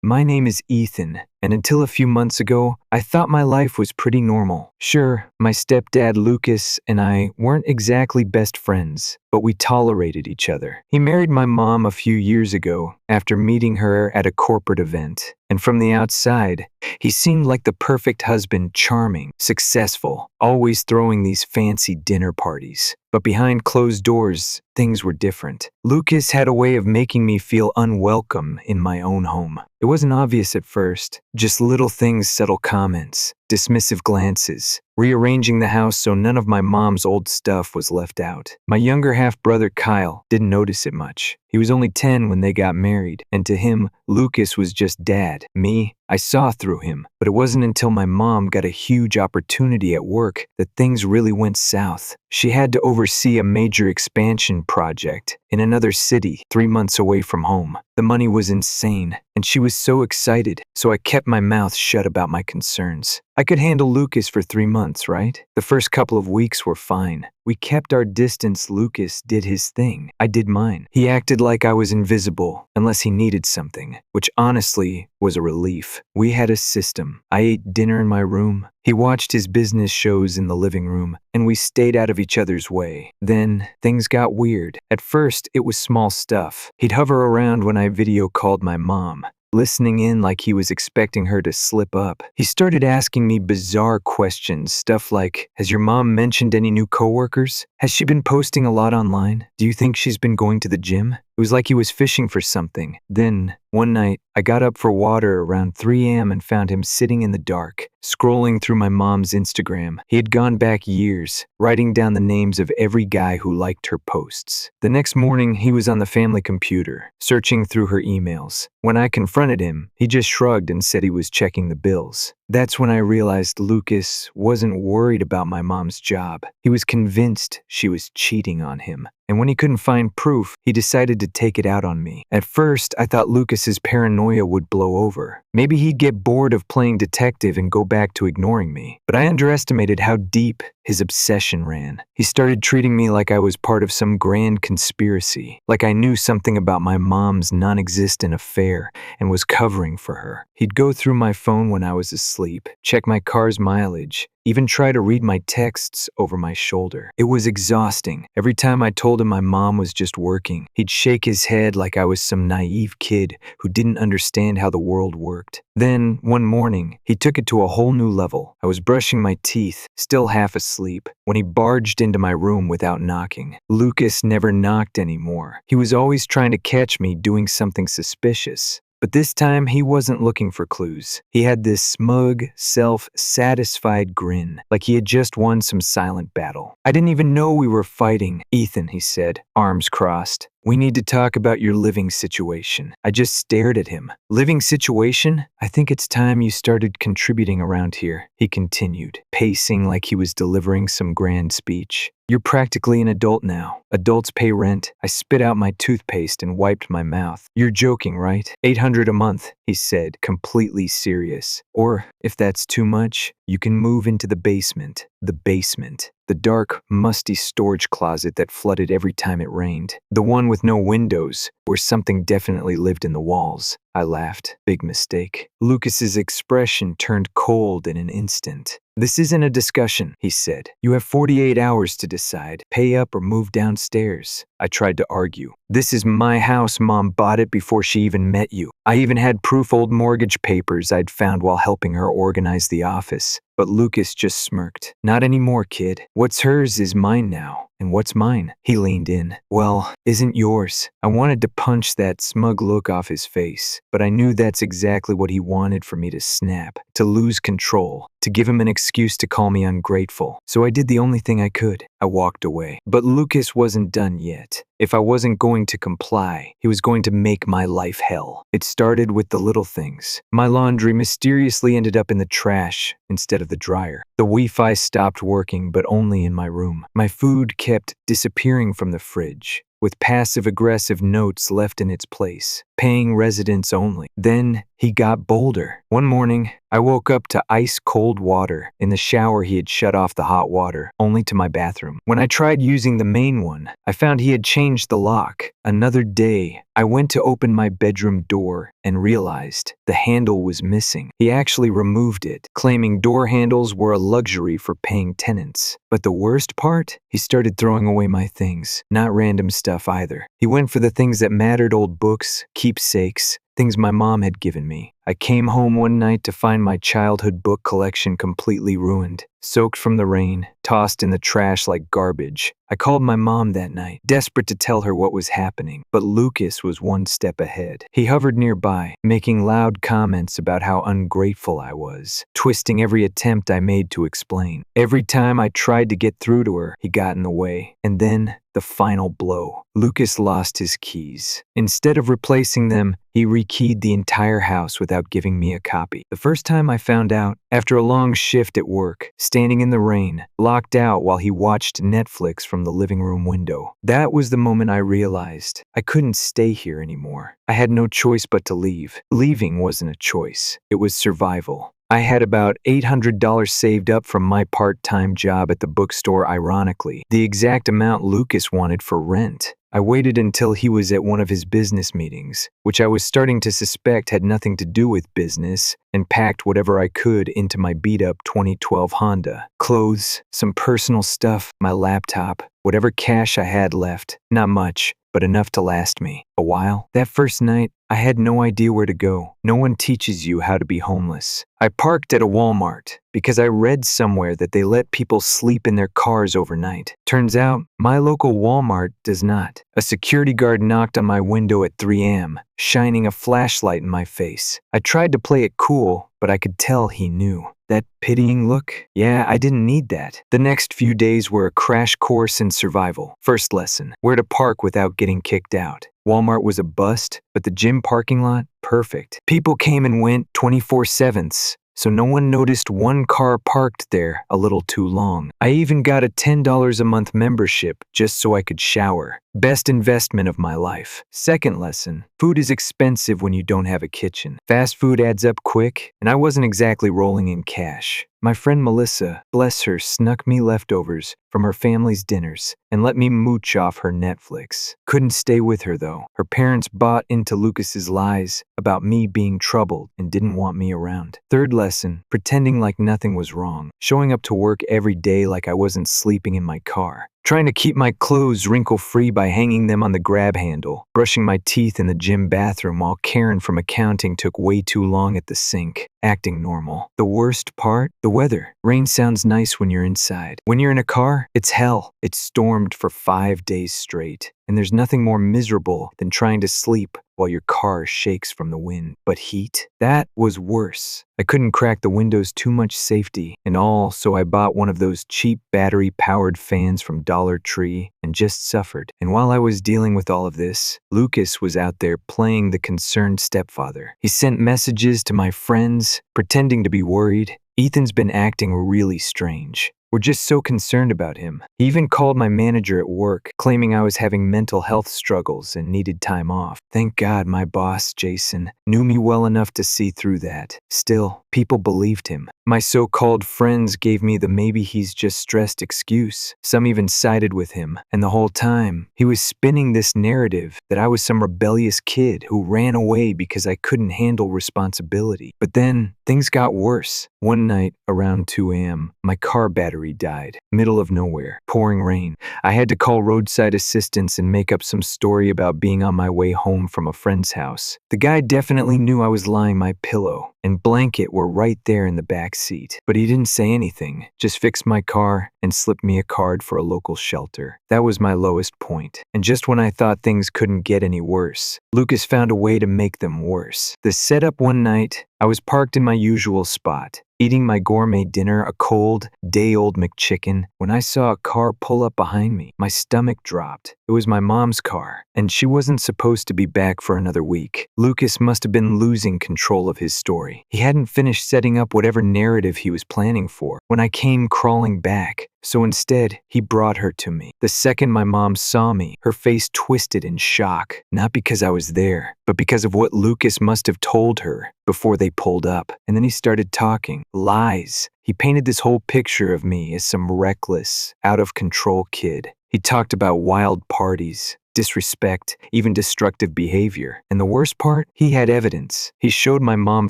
My name is Ethan, and until a few months ago, I thought my life was pretty normal. Sure, my stepdad Lucas and I weren't exactly best friends, but we tolerated each other. He married my mom a few years ago after meeting her at a corporate event, and from the outside, he seemed like the perfect husband, charming, successful, always throwing these fancy dinner parties. But behind closed doors, things were different. Lucas had a way of making me feel unwelcome in my own home. It wasn't obvious at first, just little things, subtle comments, dismissive glances, rearranging the house so none of my mom's old stuff was left out. My younger half-brother Kyle didn't notice it much. He was only 10 when they got married, and to him, Lucas was just dad. Me, I saw through him, but it wasn't until my mom got a huge opportunity at work that things really went south. She had to oversee a major expansion project in another city 3 months away from home. The money was insane, and she was so excited, so I kept my mouth shut about my concerns. I could handle Lucas for 3 months, right? The first couple of weeks were fine. We kept our distance. Lucas did his thing. I did mine. He acted like I was invisible unless he needed something, which honestly was a relief. We had a system. I ate dinner in my room. He watched his business shows in the living room, and we stayed out of each other's way. Then, things got weird. At first, it was small stuff. He'd hover around when I video called my mom, listening in like he was expecting her to slip up. He started asking me bizarre questions, stuff like, has your mom mentioned any new coworkers? Has she been posting a lot online? Do you think she's been going to the gym? It was like he was fishing for something. Then, one night, I got up for water around 3 a.m. and found him sitting in the dark, scrolling through my mom's Instagram. He had gone back years, writing down the names of every guy who liked her posts. The next morning, he was on the family computer, searching through her emails. When I confronted him, he just shrugged and said he was checking the bills. That's when I realized Lucas wasn't worried about my mom's job. He was convinced she was cheating on him. And when he couldn't find proof, he decided to take it out on me. At first, I thought Lucas's paranoia would blow over. Maybe he'd get bored of playing detective and go back to ignoring me. But I underestimated how deep his obsession ran. He started treating me like I was part of some grand conspiracy, like I knew something about my mom's non-existent affair and was covering for her. He'd go through my phone when I was asleep, check my car's mileage, even try to read my texts over my shoulder. It was exhausting. Every time I told him my mom was just working, he'd shake his head like I was some naive kid who didn't understand how the world worked. Then, one morning, he took it to a whole new level. I was brushing my teeth, still half asleep, when he barged into my room without knocking. Lucas never knocked anymore. He was always trying to catch me doing something suspicious. But this time, he wasn't looking for clues. He had this smug, self-satisfied grin, like he had just won some silent battle. I didn't even know we were fighting. Ethan, he said, arms crossed. We need to talk about your living situation. I just stared at him. Living situation? I think it's time you started contributing around here, he continued, pacing like he was delivering some grand speech. You're practically an adult now. Adults pay rent. I spit out my toothpaste and wiped my mouth. You're joking, right? $800 a month, he said, completely serious. Or, if that's too much, you can move into the basement. The basement. The dark, musty storage closet that flooded every time it rained. The one with no windows, where something definitely lived in the walls. I laughed. Big mistake. Lucas's expression turned cold in an instant. This isn't a discussion, he said. You have 48 hours to decide. Pay up or move downstairs. I tried to argue. This is my house. Mom bought it before she even met you. I even had proof old mortgage papers I'd found while helping her organize the office. But Lucas just smirked. Not anymore, kid. What's hers is mine now. And what's mine? He leaned in. Well, isn't yours. I wanted to punch that smug look off his face, but I knew that's exactly what he wanted for me to snap, to lose control, to give him an excuse to call me ungrateful. So I did the only thing I could. I walked away. But Lucas wasn't done yet. If I wasn't going to comply, he was going to make my life hell. It started with the little things. My laundry mysteriously ended up in the trash instead of the dryer. The Wi-Fi stopped working, but only in my room. My food kept disappearing from the fridge. with passive-aggressive notes left in its place, paying residents only. Then he got bolder. One morning, I woke up to ice-cold water. In the shower, he had shut off the hot water, only to my bathroom. When I tried using the main one, I found he had changed the lock. Another day, I went to open my bedroom door and realized the handle was missing. He actually removed it, claiming door handles were a luxury for paying tenants. But the worst part? He started throwing away my things. Not random stuff either. He went for the things that mattered: old books, keepsakes, things my mom had given me. I came home one night to find my childhood book collection completely ruined, soaked from the rain, tossed in the trash like garbage. I called my mom that night, desperate to tell her what was happening, but Lucas was one step ahead. He hovered nearby, making loud comments about how ungrateful I was, twisting every attempt I made to explain. Every time I tried to get through to her, he got in the way. And then, the final blow. Lucas lost his keys. Instead of replacing them, he rekeyed the entire house without giving me a copy. The first time I found out, after a long shift at work, standing in the rain, locked out while he watched Netflix from the living room window. That was the moment I realized I couldn't stay here anymore. I had no choice but to leave. Leaving wasn't a choice. It was survival. I had about $800 saved up from my part-time job at the bookstore, ironically, the exact amount Lucas wanted for rent. I waited until he was at one of his business meetings, which I was starting to suspect had nothing to do with business, and packed whatever I could into my beat-up 2012 Honda. Clothes, some personal stuff, my laptop, whatever cash I had left. Not much, but enough to last me a while. That first night, I had no idea where to go. No one teaches you how to be homeless. I parked at a Walmart because I read somewhere that they let people sleep in their cars overnight. Turns out, my local Walmart does not. A security guard knocked on my window at 3 a.m., shining a flashlight in my face. I tried to play it cool, but I could tell he knew. That pitying look? Yeah, I didn't need that. The next few days were a crash course in survival. First lesson: where to park without getting kicked out. Walmart was a bust, but the gym parking lot, perfect. People came and went 24/7, so no one noticed one car parked there a little too long. I even got a $10 a month membership just so I could shower. Best investment of my life. Second lesson: food is expensive when you don't have a kitchen. Fast food adds up quick, and I wasn't exactly rolling in cash. My friend Melissa, bless her, snuck me leftovers from her family's dinners and let me mooch off her Netflix. Couldn't stay with her though. Her parents bought into Lucas's lies about me being troubled and didn't want me around. Third lesson: pretending like nothing was wrong. Showing up to work every day like I wasn't sleeping in my car. Trying to keep my clothes wrinkle-free by hanging them on the grab handle. Brushing my teeth in the gym bathroom while Karen from accounting took way too long at the sink. Acting normal. The worst part? The weather. Rain sounds nice when you're inside. When you're in a car, it's hell. It stormed for 5 days straight. And there's nothing more miserable than trying to sleep while your car shakes from the wind. But heat? That was worse. I couldn't crack the windows, too much safety and all, so I bought one of those cheap battery-powered fans from Dollar Tree and just suffered. And while I was dealing with all of this, Lucas was out there playing the concerned stepfather. He sent messages to my friends, pretending to be worried. Ethan's been acting really strange. We're just so concerned about him. He even called my manager at work, claiming I was having mental health struggles and needed time off. Thank God my boss, Jason, knew me well enough to see through that. Still, people believed him. My so-called friends gave me the maybe he's just stressed excuse. Some even sided with him. And the whole time, he was spinning this narrative that I was some rebellious kid who ran away because I couldn't handle responsibility. But then, things got worse. One night, around 2 a.m., my car battery died. Middle of nowhere. Pouring rain. I had to call roadside assistance and make up some story about being on my way home from a friend's house. The guy definitely knew I was lying. My pillow and blanket were right there in the back seat. But he didn't say anything, just fixed my car and slipped me a card for a local shelter. That was my lowest point. And just when I thought things couldn't get any worse, Lucas found a way to make them worse. The setup: one night, I was parked in my usual spot, eating my gourmet dinner, a cold, day-old McChicken, when I saw a car pull up behind me. My stomach dropped. It was my mom's car, and she wasn't supposed to be back for another week. Lucas must have been losing control of his story. He hadn't finished setting up whatever narrative he was planning for when I came crawling back. So instead, he brought her to me. The second my mom saw me, her face twisted in shock, not because I was there, but because of what Lucas must have told her before they pulled up. And then he started talking lies. He painted this whole picture of me as some reckless, out-of-control kid. He talked about wild parties, disrespect, even destructive behavior. And the worst part, he had evidence. He showed my mom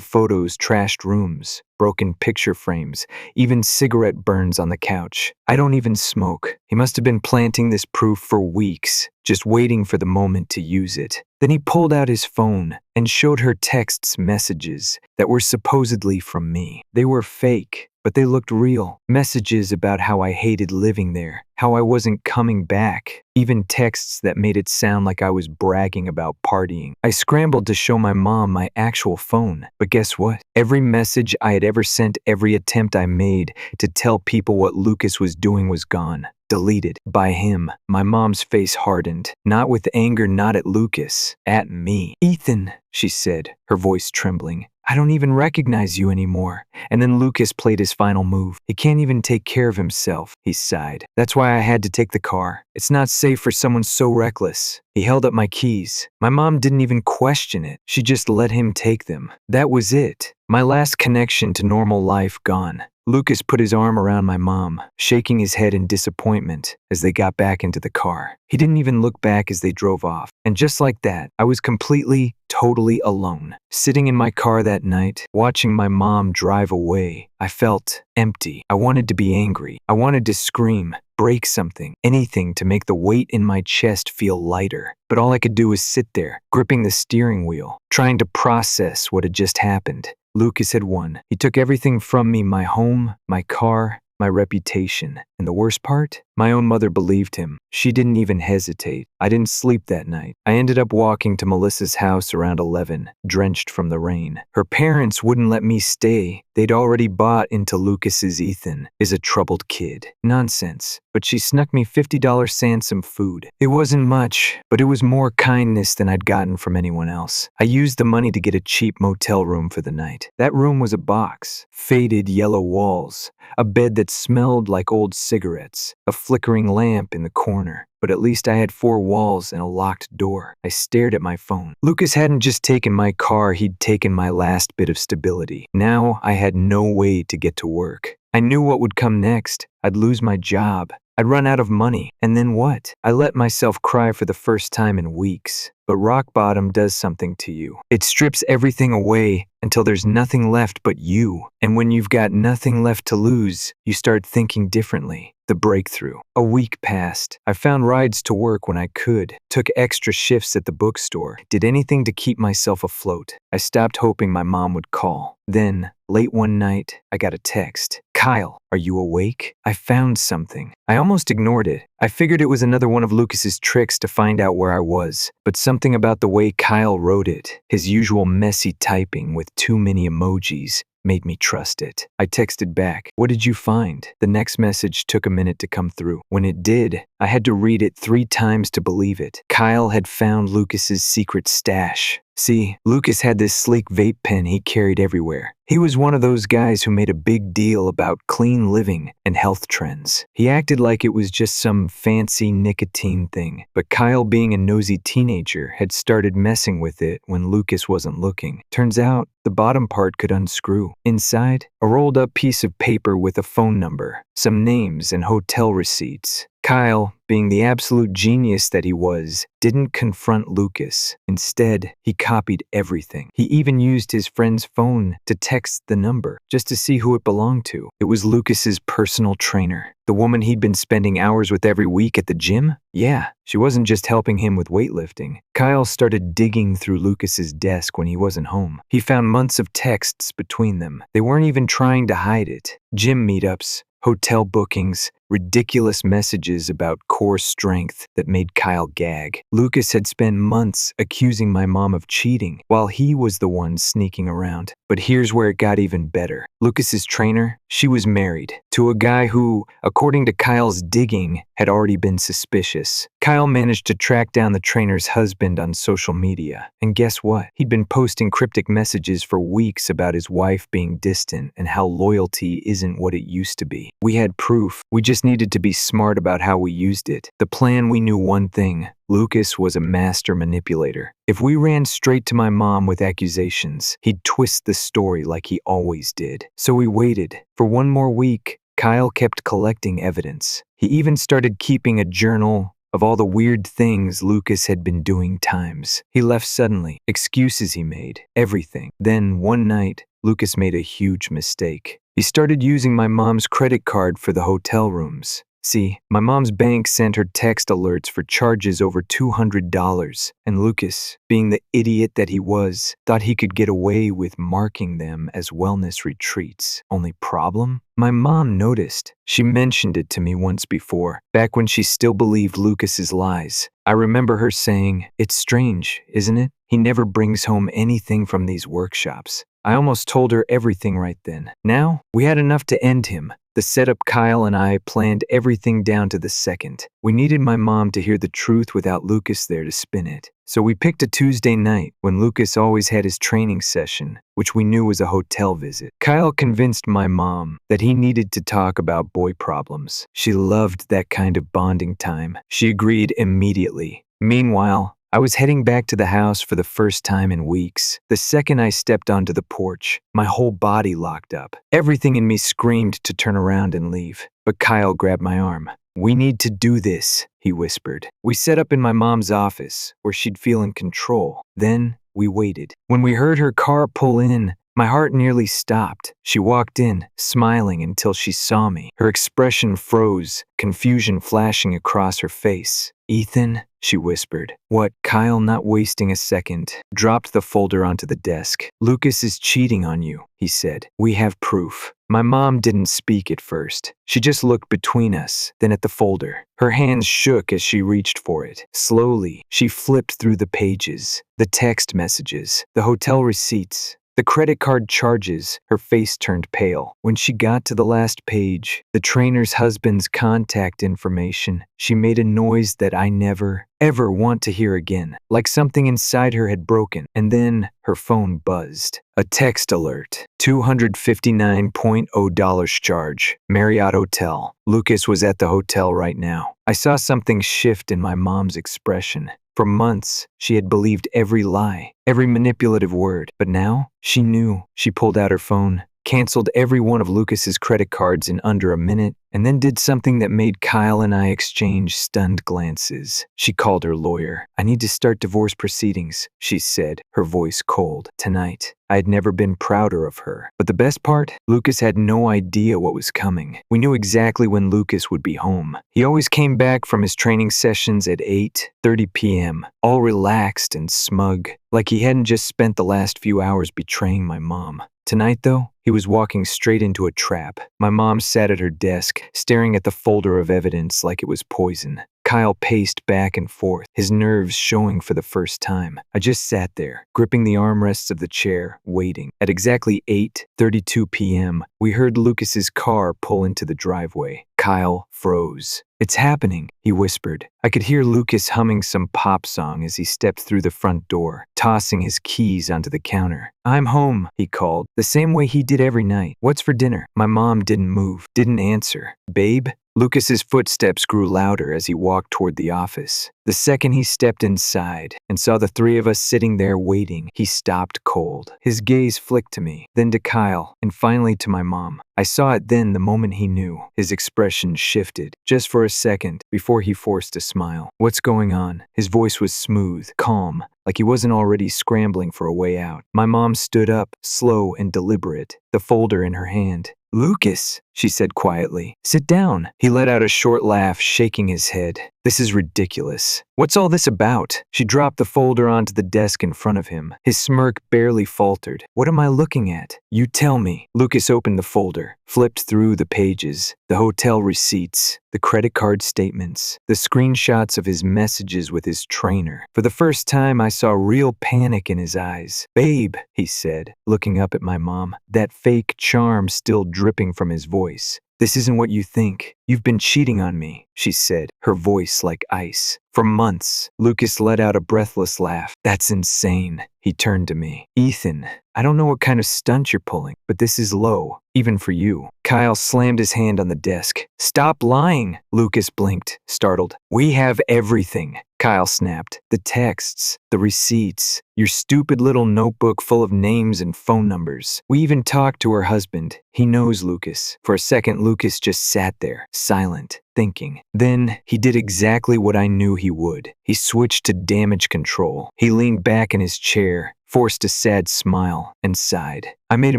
photos, trashed rooms, broken picture frames, even cigarette burns on the couch. I don't even smoke. He must have been planting this proof for weeks, just waiting for the moment to use it. Then he pulled out his phone and showed her texts, messages that were supposedly from me. They were fake, but they looked real. Messages about how I hated living there, how I wasn't coming back, even texts that made it sound like I was bragging about partying. I scrambled to show my mom my actual phone, but guess what? Every message I had ever sent, every attempt I made to tell people what Lucas was doing was gone. Deleted by him. My mom's face hardened, not with anger, not at Lucas, at me. "Ethan," she said, her voice trembling, "I don't even recognize you anymore." And then Lucas played his final move. "He can't even take care of himself," he sighed. "That's why I had to take the car. It's not safe for someone so reckless." He held up my keys. My mom didn't even question it. She just let him take them. That was it. My last connection to normal life gone. Lucas put his arm around my mom, shaking his head in disappointment as they got back into the car. He didn't even look back as they drove off. And just like that, I was completely, totally alone. Sitting in my car that night, watching my mom drive away, I felt empty. I wanted to be angry. I wanted to scream, break something, anything to make the weight in my chest feel lighter. But all I could do was sit there, gripping the steering wheel, trying to process what had just happened. Lucas had won. He took everything from me, my home, my car, my reputation. And the worst part? My own mother believed him. She didn't even hesitate. I didn't sleep that night. I ended up walking to Melissa's house around 11, drenched from the rain. Her parents wouldn't let me stay. They'd already bought into Lucas's Ethan is a troubled kid. Nonsense. But she snuck me $50 Sansom food. It wasn't much, but it was more kindness than I'd gotten from anyone else. I used the money to get a cheap motel room for the night. That room was a box, faded yellow walls, a bed that smelled like old cigarettes, a flickering lamp in the corner. But at least I had 4 walls and a locked door. I stared at my phone. Lucas hadn't just taken my car, he'd taken my last bit of stability. Now I had no way to get to work. I knew what would come next. I'd lose my job. I'd run out of money. And then what? I let myself cry for the first time in weeks. But rock bottom does something to you. It strips everything away until there's nothing left but you. And when you've got nothing left to lose, you start thinking differently. The breakthrough. A week passed. I found rides to work when I could, took extra shifts at the bookstore, did anything to keep myself afloat. I stopped hoping my mom would call. Then, late one night, I got a text. "Kyle, are you awake? I found something." I almost ignored it. I figured it was another one of Lucas's tricks to find out where I was, but something about the way Kyle wrote it, his usual messy typing with too many emojis, made me trust it. I texted back, "What did you find?" The next message took a minute to come through. When it did, I had to read it 3 times to believe it. Kyle had found Lucas's secret stash. See, Lucas had this sleek vape pen he carried everywhere. He was one of those guys who made a big deal about clean living and health trends. He acted like it was just some fancy nicotine thing, but Kyle, being a nosy teenager, had started messing with it when Lucas wasn't looking. Turns out, the bottom part could unscrew. Inside, a rolled-up piece of paper with a phone number, some names and hotel receipts. Kyle, being the absolute genius that he was, didn't confront Lucas. Instead, he copied everything. He even used his friend's phone to text the number, just to see who it belonged to. It was Lucas's personal trainer, the woman he'd been spending hours with every week at the gym. Yeah, she wasn't just helping him with weightlifting. Kyle started digging through Lucas's desk when he wasn't home. He found months of texts between them. They weren't even trying to hide it. Gym meetups, hotel bookings, ridiculous messages about core strength that made Kyle gag. Lucas had spent months accusing my mom of cheating while he was the one sneaking around. But here's where it got even better. Lucas's trainer, she was married to a guy who, according to Kyle's digging, had already been suspicious. Kyle managed to track down the trainer's husband on social media. And guess what? He'd been posting cryptic messages for weeks about his wife being distant and how loyalty isn't what it used to be. We had proof. We just needed to be smart about how we used it. The plan, we knew one thing. Lucas was a master manipulator. If we ran straight to my mom with accusations, he'd twist the story like he always did. So we waited. For one more week, Kyle kept collecting evidence. He even started keeping a journal of all the weird things Lucas had been doing times. He left suddenly, excuses he made, everything. Then one night, Lucas made a huge mistake. He started using my mom's credit card for the hotel rooms. See, my mom's bank sent her text alerts for charges over $200, and Lucas, being the idiot that he was, thought he could get away with marking them as wellness retreats. Only problem? My mom noticed. She mentioned it to me once before, back when she still believed Lucas's lies. I remember her saying, "It's strange, isn't it? He never brings home anything from these workshops." I almost told her everything right then. Now, we had enough to end him. The setup, Kyle and I planned everything down to the second. We needed my mom to hear the truth without Lucas there to spin it. So we picked a Tuesday night when Lucas always had his training session, which we knew was a hotel visit. Kyle convinced my mom that he needed to talk about boy problems. She loved that kind of bonding time. She agreed immediately. Meanwhile, I was heading back to the house for the first time in weeks. The second I stepped onto the porch, my whole body locked up. Everything in me screamed to turn around and leave. But Kyle grabbed my arm. "We need to do this," he whispered. We set up in my mom's office, where she'd feel in control. Then we waited. When we heard her car pull in, my heart nearly stopped. She walked in, smiling until she saw me. Her expression froze, confusion flashing across her face. "Ethan," she whispered. "What?" Kyle, not wasting a second, dropped the folder onto the desk. "Lucas is cheating on you," he said. "We have proof." My mom didn't speak at first. She just looked between us, then at the folder. Her hands shook as she reached for it. Slowly, she flipped through the pages, the text messages, the hotel receipts, the credit card charges. Her face turned pale. When she got to the last page, the trainer's husband's contact information, she made a noise that I never, ever want to hear again, like something inside her had broken. And then her phone buzzed. A text alert. $259.0 charge. Marriott Hotel. Lucas was at the hotel right now. I saw something shift in my mom's expression. For months, she had believed every lie, every manipulative word. But now, she knew. She pulled out her phone, canceled every one of Lucas's credit cards in under a minute, and then did something that made Kyle and I exchange stunned glances. She called her lawyer. "I need to start divorce proceedings," she said, her voice cold. Tonight, I had never been prouder of her. But the best part? Lucas had no idea what was coming. We knew exactly when Lucas would be home. He always came back from his training sessions at 8:30 p.m., all relaxed and smug, like he hadn't just spent the last few hours betraying my mom. Tonight, though, he was walking straight into a trap. My mom sat at her desk, staring at the folder of evidence like it was poison. Kyle paced back and forth, his nerves showing for the first time. I just sat there, gripping the armrests of the chair, waiting. At exactly 8:32 p.m., we heard Lucas's car pull into the driveway. Kyle froze. "It's happening," he whispered. I could hear Lucas humming some pop song as he stepped through the front door, tossing his keys onto the counter. "I'm home," he called, the same way he did every night. "What's for dinner?" My mom didn't move, didn't answer. "Babe?" Lucas's footsteps grew louder as he walked toward the office. The second he stepped inside and saw the three of us sitting there waiting, he stopped cold. His gaze flicked to me, then to Kyle, and finally to my mom. I saw it then the moment he knew. His expression shifted, just for a second, before he forced a smile. "What's going on?" His voice was smooth, calm, like he wasn't already scrambling for a way out. My mom stood up, slow and deliberate, the folder in her hand. "Lucas," she said quietly. Sit down. He let out a short laugh, shaking his head. This is ridiculous. What's all this about? She dropped the folder onto the desk in front of him. His smirk barely faltered. What am I looking at? You tell me. Lucas opened the folder, flipped through the pages, the hotel receipts, the credit card statements, the screenshots of his messages with his trainer. For the first time, I saw real panic in his eyes. Babe, he said, looking up at my mom, that fake charm still dripping from his voice. This isn't what you think. You've been cheating on me, she said, her voice like ice. For months. Lucas let out a breathless laugh. That's insane. He turned to me. Ethan, I don't know what kind of stunt you're pulling, but this is low, even for you. Kyle slammed his hand on the desk. Stop lying, Lucas blinked, startled. We have everything, Kyle snapped. The texts, the receipts, your stupid little notebook full of names and phone numbers. We even talked to her husband. He knows Lucas. For a second, Lucas just sat there, silent, thinking. Then he did exactly what I knew he would. He switched to damage control. He leaned back in his chair, forced a sad smile, and sighed. I made a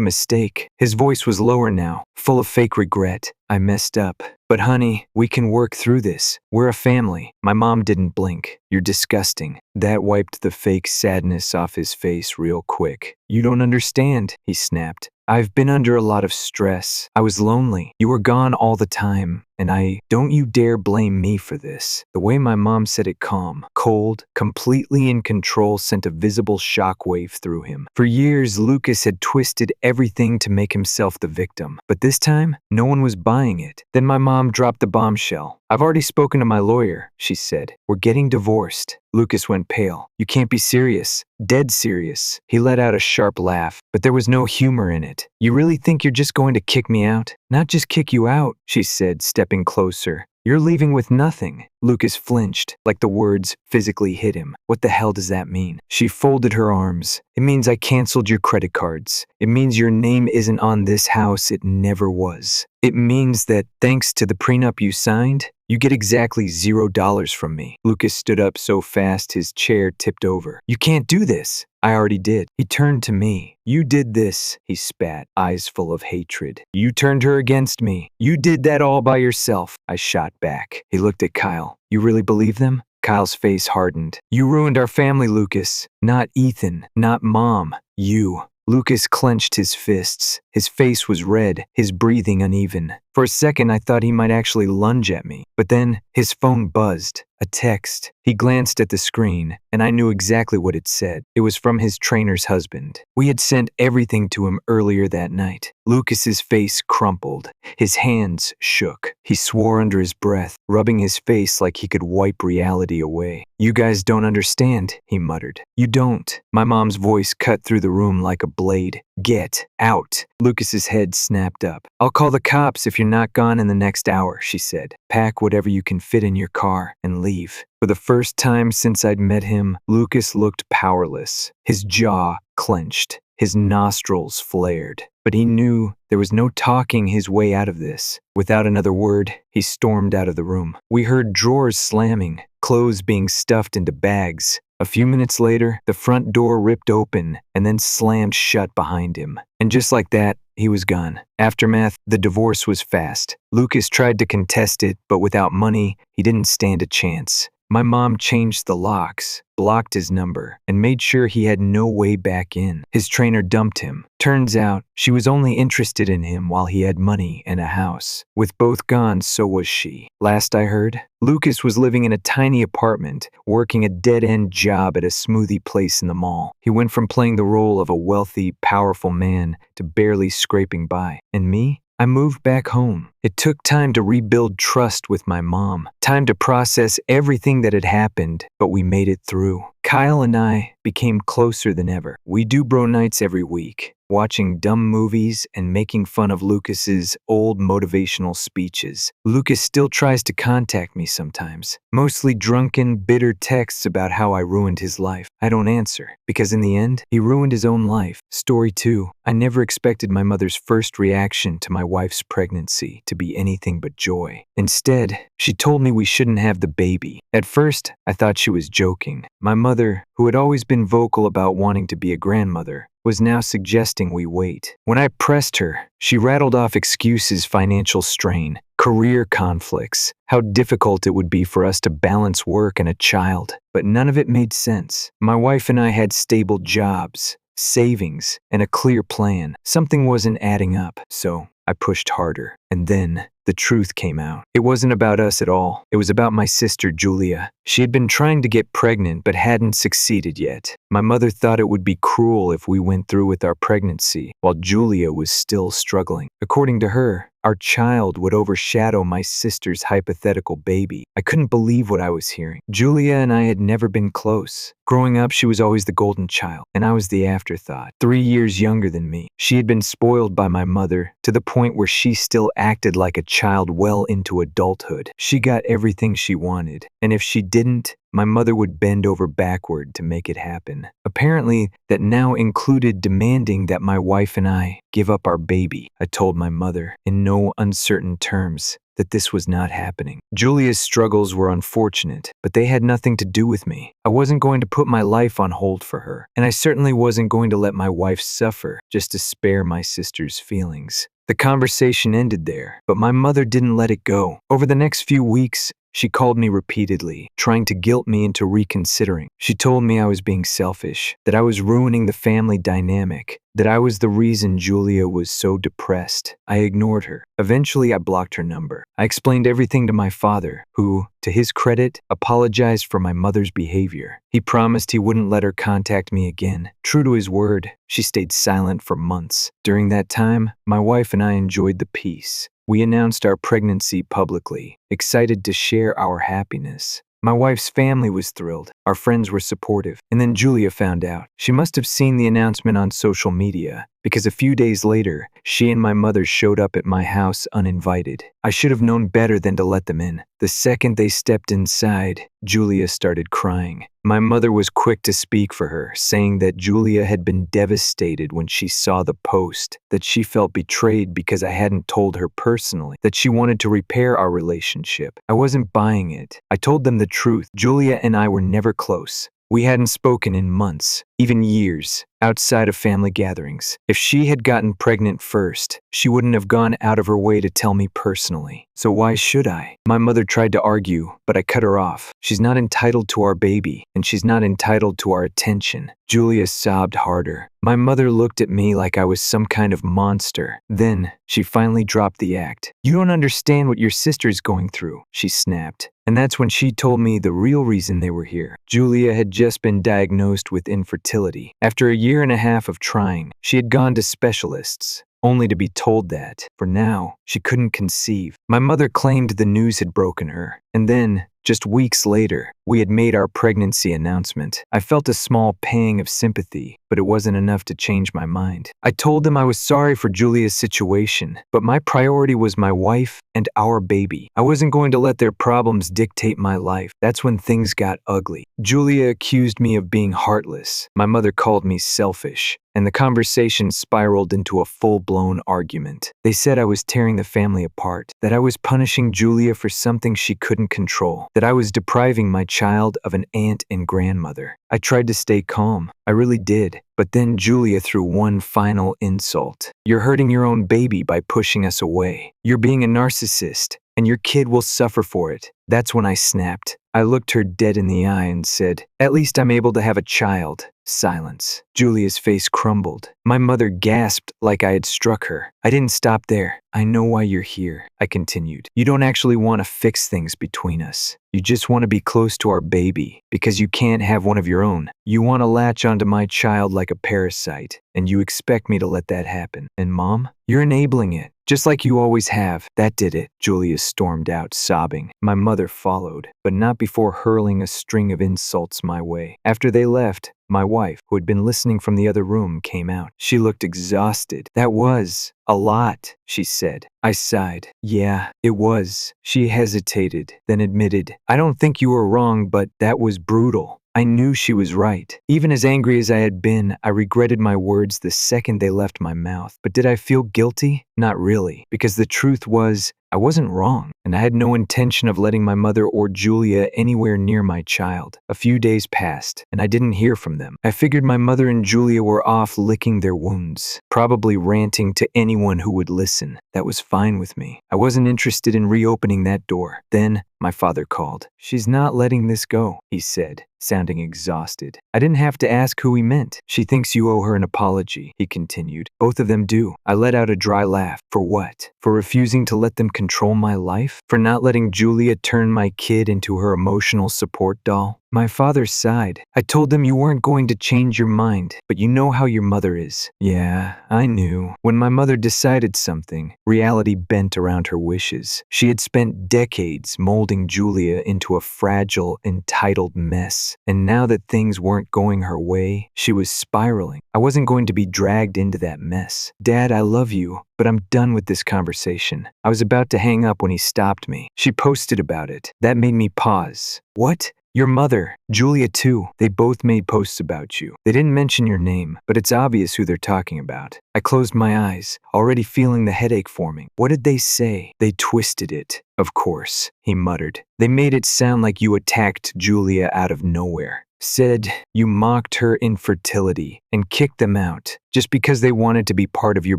mistake. His voice was lower now, full of fake regret. I messed up. But honey, we can work through this. We're a family. My mom didn't blink. You're disgusting. That wiped the fake sadness off his face real quick. You don't understand, he snapped. I've been under a lot of stress. I was lonely. You were gone all the time. And don't you dare blame me for this. The way my mom said it calm, cold, completely in control sent a visible shockwave through him. For years, Lucas had twisted everything to make himself the victim. But this time, no one was buying it. Then my mom dropped the bombshell. I've already spoken to my lawyer, she said. We're getting divorced. Lucas went pale. You can't be serious. Dead serious. He let out a sharp laugh, but there was no humor in it. You really think you're just going to kick me out? Not just kick you out, she said, stepping closer. You're leaving with nothing. Lucas flinched, like the words physically hit him. What the hell does that mean? She folded her arms. It means I canceled your credit cards. It means your name isn't on this house. It never was. It means that, thanks to the prenup you signed, you get exactly $0 from me. Lucas stood up so fast his chair tipped over. You can't do this. I already did. He turned to me. You did this, he spat, eyes full of hatred. You turned her against me. You did that all by yourself. I shot back. He looked at Kyle. You really believe them? Kyle's face hardened. You ruined our family, Lucas. Not Ethan, not Mom. You. Lucas clenched his fists. His face was red, his breathing uneven. For a second, I thought he might actually lunge at me. But then, his phone buzzed. A text. He glanced at the screen, and I knew exactly what it said. It was from his trainer's husband. We had sent everything to him earlier that night. Lucas's face crumpled. His hands shook. He swore under his breath, rubbing his face like he could wipe reality away. You guys don't understand, he muttered. You don't. My mom's voice cut through the room like a blade. Get out. Lucas's head snapped up. I'll call the cops if you're not gone in the next hour, she said. Pack whatever you can fit in your car and leave. For the first time since I'd met him, Lucas looked powerless. His jaw clenched. His nostrils flared. But he knew there was no talking his way out of this. Without another word, he stormed out of the room. We heard drawers slamming, clothes being stuffed into bags. A few minutes later, the front door ripped open and then slammed shut behind him. And just like that, he was gone. Aftermath, the divorce was fast. Lucas tried to contest it, but without money, he didn't stand a chance. My mom changed the locks, blocked his number, and made sure he had no way back in. His trainer dumped him. Turns out, she was only interested in him while he had money and a house. With both gone, so was she. Last I heard, Lucas was living in a tiny apartment, working a dead-end job at a smoothie place in the mall. He went from playing the role of a wealthy, powerful man to barely scraping by. And me? I moved back home. It took time to rebuild trust with my mom, time to process everything that had happened, but we made it through. Kyle and I became closer than ever. We do bro nights every week, watching dumb movies and making fun of Lucas's old motivational speeches. Lucas still tries to contact me sometimes, mostly drunken, bitter texts about how I ruined his life. I don't answer, because in the end, he ruined his own life. Story 2. I never expected my mother's first reaction to my wife's pregnancy to be anything but joy. Instead, she told me we shouldn't have the baby. At first, I thought she was joking. My mother mother, who had always been vocal about wanting to be a grandmother, was now suggesting we wait. When I pressed her, she rattled off excuses: financial strain, career conflicts, how difficult it would be for us to balance work and a child. But none of it made sense. My wife and I had stable jobs, savings, and a clear plan. Something wasn't adding up, so I pushed harder. And then the truth came out. It wasn't about us at all. It was about my sister, Julia. She had been trying to get pregnant but hadn't succeeded yet. My mother thought it would be cruel if we went through with our pregnancy while Julia was still struggling. According to her, our child would overshadow my sister's hypothetical baby. I couldn't believe what I was hearing. Julia and I had never been close. Growing up, she was always the golden child, and I was the afterthought. 3 years younger than me. She had been spoiled by my mother to the point where she still acted like a child well into adulthood. She got everything she wanted, and if she didn't, my mother would bend over backward to make it happen. Apparently, that now included demanding that my wife and I give up our baby. I told my mother, in no uncertain terms, that this was not happening. Julia's struggles were unfortunate, but they had nothing to do with me. I wasn't going to put my life on hold for her, and I certainly wasn't going to let my wife suffer just to spare my sister's feelings. The conversation ended there, but my mother didn't let it go. Over the next few weeks, she called me repeatedly, trying to guilt me into reconsidering. She told me I was being selfish, that I was ruining the family dynamic, that I was the reason Julia was so depressed. I ignored her. Eventually, I blocked her number. I explained everything to my father, who, to his credit, apologized for my mother's behavior. He promised he wouldn't let her contact me again. True to his word, she stayed silent for months. During that time, my wife and I enjoyed the peace. We announced our pregnancy publicly, excited to share our happiness. My wife's family was thrilled. Our friends were supportive. And then Julia found out. She must have seen the announcement on social media, because a few days later, she and my mother showed up at my house uninvited. I should have known better than to let them in. The second they stepped inside, Julia started crying. My mother was quick to speak for her, saying that Julia had been devastated when she saw the post, that she felt betrayed because I hadn't told her personally, that she wanted to repair our relationship. I wasn't buying it. I told them the truth. Julia and I were never close. We hadn't spoken in months, even years, outside of family gatherings. If she had gotten pregnant first, she wouldn't have gone out of her way to tell me personally. So why should I? My mother tried to argue, but I cut her off. She's not entitled to our baby, and she's not entitled to our attention. Julia sobbed harder. My mother looked at me like I was some kind of monster. Then, she finally dropped the act. "You don't understand what your sister's going through," she snapped. And that's when she told me the real reason they were here. Julia had just been diagnosed with infertility. After a year and a half of trying, she had gone to specialists, only to be told that, for now, she couldn't conceive. My mother claimed the news had broken her. And then, just weeks later, we had made our pregnancy announcement. I felt a small pang of sympathy, but it wasn't enough to change my mind. I told them I was sorry for Julia's situation, but my priority was my wife and our baby. I wasn't going to let their problems dictate my life. That's when things got ugly. Julia accused me of being heartless. My mother called me selfish, and the conversation spiraled into a full-blown argument. They said I was tearing the family apart, that I was punishing Julia for something she couldn't control, that I was depriving my child of an aunt and grandmother. I tried to stay calm. I really did. But then Julia threw one final insult. "You're hurting your own baby by pushing us away. You're being a narcissist, and your kid will suffer for it." That's when I snapped. I looked her dead in the eye and said, "At least I'm able to have a child." Silence. Julia's face crumbled. My mother gasped like I had struck her. I didn't stop there. "I know why you're here," I continued. "You don't actually want to fix things between us. You just want to be close to our baby, because you can't have one of your own. You want to latch onto my child like a parasite, and you expect me to let that happen. And Mom, you're enabling it, just like you always have." That did it. Julia stormed out, sobbing. My mother followed, but not before hurling a string of insults my way. After they left, my wife, who had been listening from the other room, came out. She looked exhausted. "That was a lot," she said. I sighed. "Yeah, it was." She hesitated, then admitted, "I don't think you were wrong, but that was brutal." I knew she was right. Even as angry as I had been, I regretted my words the second they left my mouth. But did I feel guilty? Not really, because the truth was, I wasn't wrong, and I had no intention of letting my mother or Julia anywhere near my child. A few days passed, and I didn't hear from them. I figured my mother and Julia were off licking their wounds, probably ranting to anyone who would listen. That was fine with me. I wasn't interested in reopening that door. Then, my father called. "She's not letting this go," he said, sounding exhausted. I didn't have to ask who he meant. "She thinks you owe her an apology," he continued. "Both of them do." I let out a dry laugh. For what? For refusing to let them control my life? For not letting Julia turn my kid into her emotional support doll? My father sighed. "I told them you weren't going to change your mind, but you know how your mother is." Yeah, I knew. When my mother decided something, reality bent around her wishes. She had spent decades molding Julia into a fragile, entitled mess. And now that things weren't going her way, she was spiraling. I wasn't going to be dragged into that mess. "Dad, I love you, but I'm done with this conversation." I was about to hang up when he stopped me. "She posted about it." That made me pause. "What?" "Your mother, Julia too. They both made posts about you. They didn't mention your name, but it's obvious who they're talking about." I closed my eyes, already feeling the headache forming. "What did they say?" "They twisted it." "Of course," he muttered. "They made it sound like you attacked Julia out of nowhere. Said you mocked her infertility and kicked them out just because they wanted to be part of your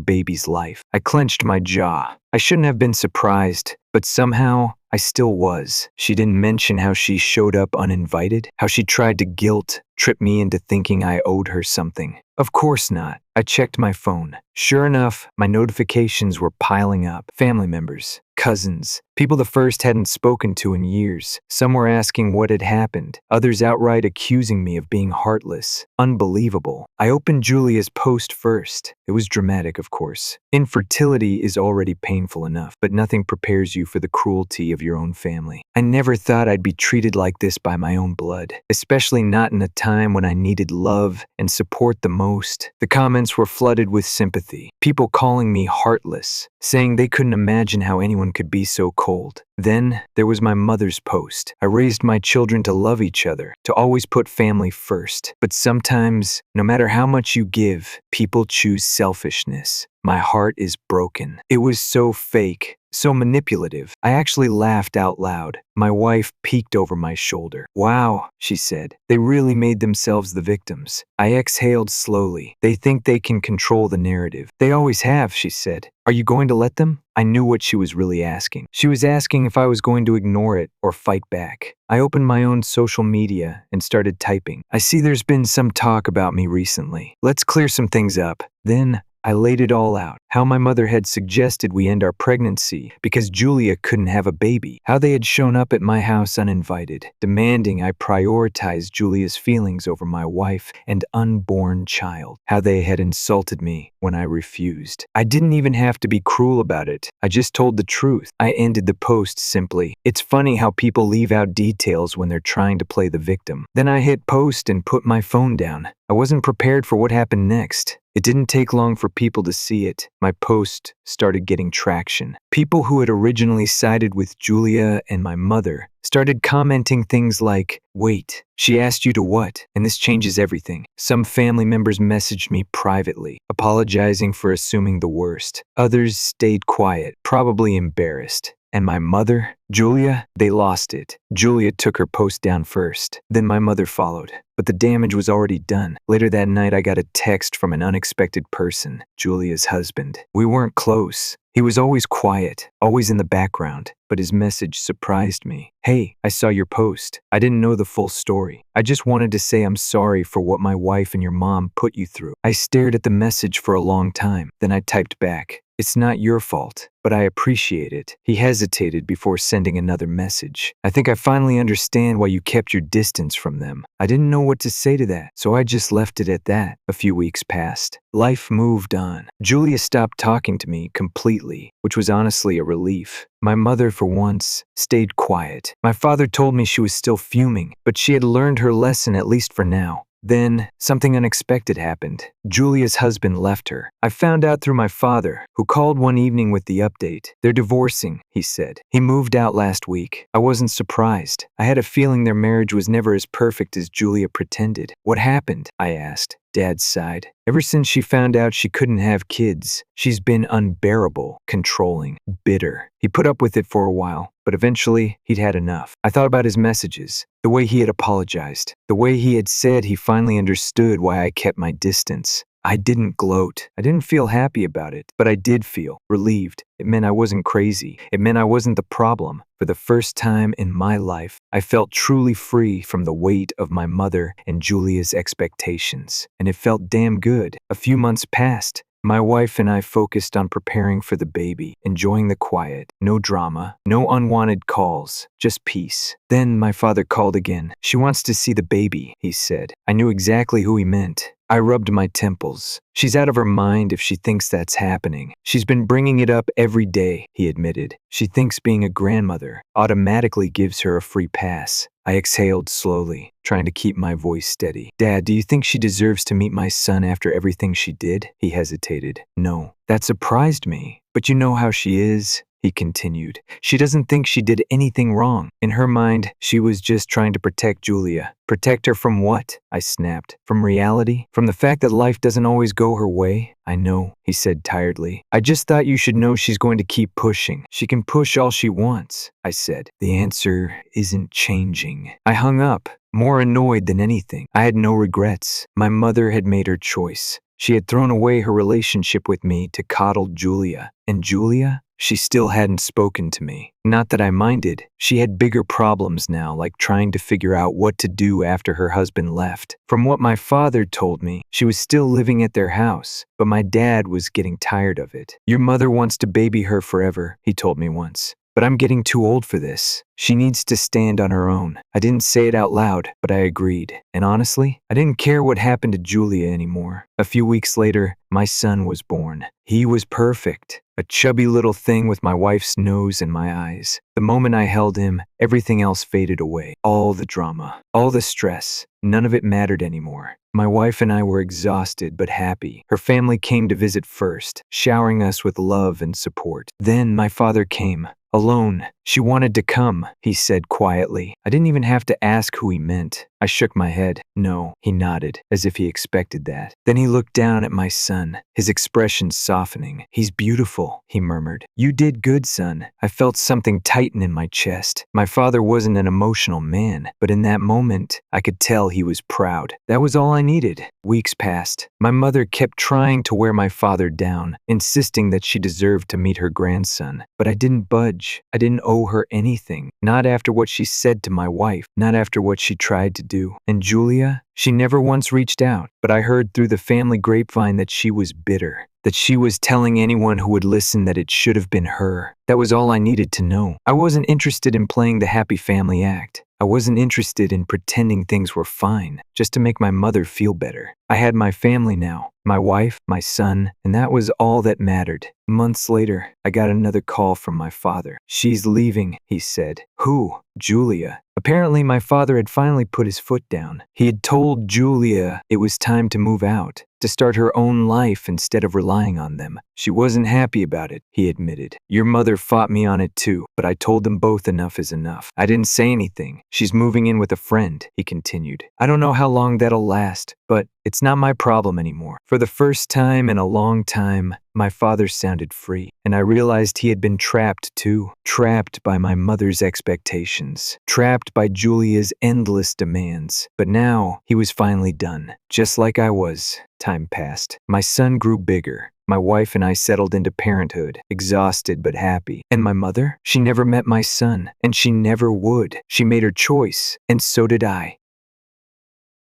baby's life." I clenched my jaw. I shouldn't have been surprised, but somehow I still was. She didn't mention how she showed up uninvited, how she tried to trip me into thinking I owed her something. Of course not. I checked my phone. Sure enough, my notifications were piling up. Family members, cousins, people the first hadn't spoken to in years. Some were asking what had happened, others outright accusing me of being heartless. Unbelievable. I opened Julia's post first. It was dramatic, of course. Infertility is already painful enough, but nothing prepares you for the cruelty of your own family. I never thought I'd be treated like this by my own blood, especially not in a time when I needed love and support the most. The comments were flooded with sympathy. People calling me heartless, saying they couldn't imagine how anyone could be so cold. Then there was my mother's post. I raised my children to love each other, to always put family first. But sometimes, no matter how much you give, people choose selfishness. My heart is broken. It was so fake, so manipulative. I actually laughed out loud. My wife peeked over my shoulder. "Wow," she said. "They really made themselves the victims." I exhaled slowly. "They think they can control the narrative." "They always have," she said. "Are you going to let them?" I knew what she was really asking. She was asking if I was going to ignore it or fight back. I opened my own social media and started typing. "I see there's been some talk about me recently. Let's clear some things up." Then I laid it all out. How my mother had suggested we end our pregnancy because Julia couldn't have a baby. How they had shown up at my house uninvited, demanding I prioritize Julia's feelings over my wife and unborn child. How they had insulted me when I refused. I didn't even have to be cruel about it. I just told the truth. I ended the post simply. It's funny how people leave out details when they're trying to play the victim. Then I hit post and put my phone down. I wasn't prepared for what happened next. It didn't take long for people to see it. My post started getting traction. People who had originally sided with Julia and my mother started commenting things like, "Wait, she asked you to what? And this changes everything." Some family members messaged me privately, apologizing for assuming the worst. Others stayed quiet, probably embarrassed. And my mother, Julia, they lost it. Julia took her post down first. Then my mother followed. But the damage was already done. Later that night, I got a text from an unexpected person, Julia's husband. We weren't close. He was always quiet, always in the background, but his message surprised me. "Hey, I saw your post. I didn't know the full story. I just wanted to say I'm sorry for what my wife and your mom put you through." I stared at the message for a long time. Then I typed back, "It's not your fault, but I appreciate it." He hesitated before sending another message. "I think I finally understand why you kept your distance from them." I didn't know what to say to that, so I just left it at that. A few weeks passed. Life moved on. Julia stopped talking to me completely, which was honestly a relief. My mother, for once, stayed quiet. My father told me she was still fuming, but she had learned her lesson, at least for now. Then, something unexpected happened. Julia's husband left her. I found out through my father, who called one evening with the update. "They're divorcing," he said. "He moved out last week." I wasn't surprised. I had a feeling their marriage was never as perfect as Julia pretended. "What happened?" I asked. Dad sighed. Ever since she found out she couldn't have kids, she's been unbearable, controlling, bitter. He put up with it for a while, but eventually he'd had enough. I thought about his messages, the way he had apologized, the way he had said he finally understood why I kept my distance. I didn't gloat. I didn't feel happy about it, but I did feel relieved. It meant I wasn't crazy. It meant I wasn't the problem. For the first time in my life, I felt truly free from the weight of my mother and Julia's expectations, and it felt damn good. A few months passed. My wife and I focused on preparing for the baby, enjoying the quiet, no drama, no unwanted calls, just peace. Then my father called again. She wants to see the baby, he said. I knew exactly who he meant. I rubbed my temples. She's out of her mind if she thinks that's happening. She's been bringing it up every day, he admitted. She thinks being a grandmother automatically gives her a free pass. I exhaled slowly, trying to keep my voice steady. Dad, do you think she deserves to meet my son after everything she did? He hesitated. No. That surprised me. But you know how she is, he continued. She doesn't think she did anything wrong. In her mind, she was just trying to protect Julia. Protect her from what? I snapped. From reality? From the fact that life doesn't always go her way? I know, he said tiredly. I just thought you should know she's going to keep pushing. She can push all she wants, I said. The answer isn't changing. I hung up, more annoyed than anything. I had no regrets. My mother had made her choice. She had thrown away her relationship with me to coddle Julia. And Julia? She still hadn't spoken to me. Not that I minded. She had bigger problems now, like trying to figure out what to do after her husband left. From what my father told me, she was still living at their house, but my dad was getting tired of it. Your mother wants to baby her forever, he told me once. But I'm getting too old for this. She needs to stand on her own. I didn't say it out loud, but I agreed. And honestly, I didn't care what happened to Julia anymore. A few weeks later, my son was born. He was perfect. A chubby little thing with my wife's nose and my eyes. The moment I held him, everything else faded away. All the drama, all the stress, none of it mattered anymore. My wife and I were exhausted but happy. Her family came to visit first, showering us with love and support. Then my father came. Alone. She wanted to come, he said quietly. I didn't even have to ask who he meant. I shook my head. No, he nodded, as if he expected that. Then he looked down at my son, his expression softening. He's beautiful, he murmured. You did good, son. I felt something tighten in my chest. My father wasn't an emotional man, but in that moment, I could tell he was proud. That was all I needed. Weeks passed. My mother kept trying to wear my father down, insisting that she deserved to meet her grandson. But I didn't budge. I didn't owe her anything. Not after what she said to my wife. Not after what she tried to do. And Julia? She never once reached out, but I heard through the family grapevine that she was bitter. That she was telling anyone who would listen that it should have been her. That was all I needed to know. I wasn't interested in playing the happy family act. I wasn't interested in pretending things were fine, just to make my mother feel better. I had my family now, my wife, my son, and that was all that mattered. Months later, I got another call from my father. She's leaving, he said. Who? Julia. Apparently, my father had finally put his foot down. He had told Julia it was time to move out, to start her own life instead of relying on them. She wasn't happy about it, he admitted. Your mother fought me on it too, but I told them both enough is enough. I didn't say anything. She's moving in with a friend, he continued. I don't know how long that'll last, but it's not my problem anymore. For the first time in a long time, my father sounded free, and I realized he had been trapped too. Trapped by my mother's expectations. Trapped by Julia's endless demands. But now, he was finally done. Just like I was. Time passed. My son grew bigger. My wife and I settled into parenthood, exhausted but happy. And my mother? She never met my son, and she never would. She made her choice, and so did I.